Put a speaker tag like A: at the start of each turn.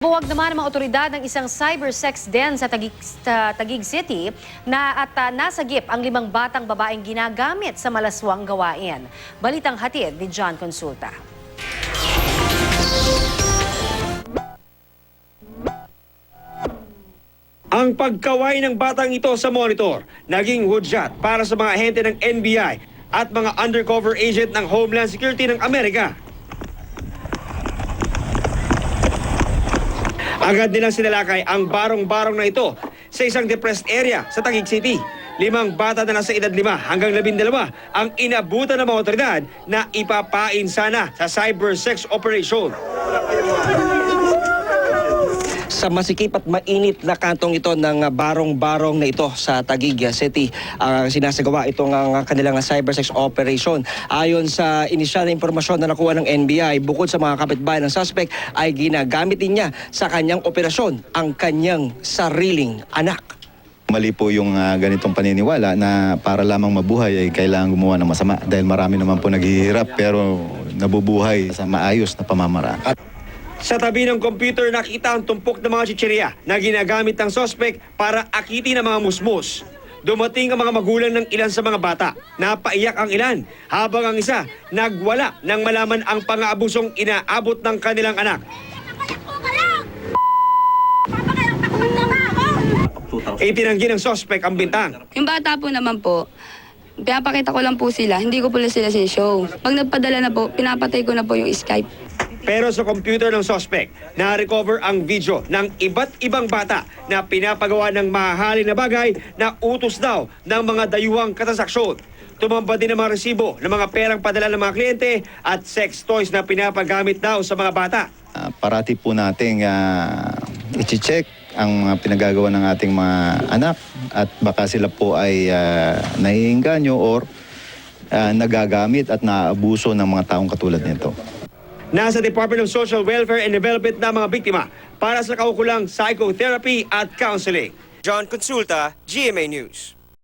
A: Buwag naman ang mga otoridad ng isang cybersex den sa Taguig City at nasagip ang 5 batang babaeng ginagamit sa malaswang gawain. Balitang hatid ni John Consulta.
B: Ang pagkaway ng batang ito sa monitor, naging hudyat para sa mga ahente ng NBI at mga undercover agent ng Homeland Security ng Amerika. Agad nilang sinalakay ang barong-barong na ito sa isang depressed area sa Taguig City. 5 bata na nasa edad 5 hanggang 12 ang inabutan ng mga otoridad na ipapain sana sa cybersex operation.
C: Sa masikip at mainit na kantong ito ng barong-barong na ito sa Taguig City, sinasagawa itong kanilang cybersex operation. Ayon sa inisyal na impormasyon na nakuha ng NBI, bukod sa mga kapitbahay ng suspect, ay ginagamit din niya sa kanyang operasyon ang kanyang sariling anak.
D: Mali po yung ganitong paniniwala na para lamang mabuhay ay kailangan gumawa ng masama dahil marami naman po naghihirap pero nabubuhay sa maayos na pamamaraan.
B: Sa tabi ng computer, nakita ang tumpok ng mga chichirya na ginagamit ng suspect para akitin ang mga musmus. Dumating ang mga magulang ng ilan sa mga bata. Napaiyak ang ilan, habang ang isa nagwala nang malaman ang pang-aabusong inaabot ng kanilang anak. Itinanggi ng suspect ang bintang.
E: Yung bata po naman po, pinapakita ko lang po sila, hindi ko po sila sinishow. Pag nagpadala na po, pinapatay ko na po yung Skype.
B: Pero sa computer ng suspect, na-recover ang video ng iba't ibang bata na pinapagawa ng mahahalin na bagay na utos daw ng mga dayuhang katransaksyon. Tumambad din ang mga resibo ng mga perang padala ng mga kliyente at sex toys na pinapagamit daw sa mga bata.
D: Parati po nating i-check ang pinagagawa ng ating mga anak at baka sila po ay naiinganyo or nagagamit at naabuso ng mga taong katulad nito.
B: Nasa Department of Social Welfare and Development na mga biktima para sa kaukulang psychotherapy at counseling. John Consulta, GMA News.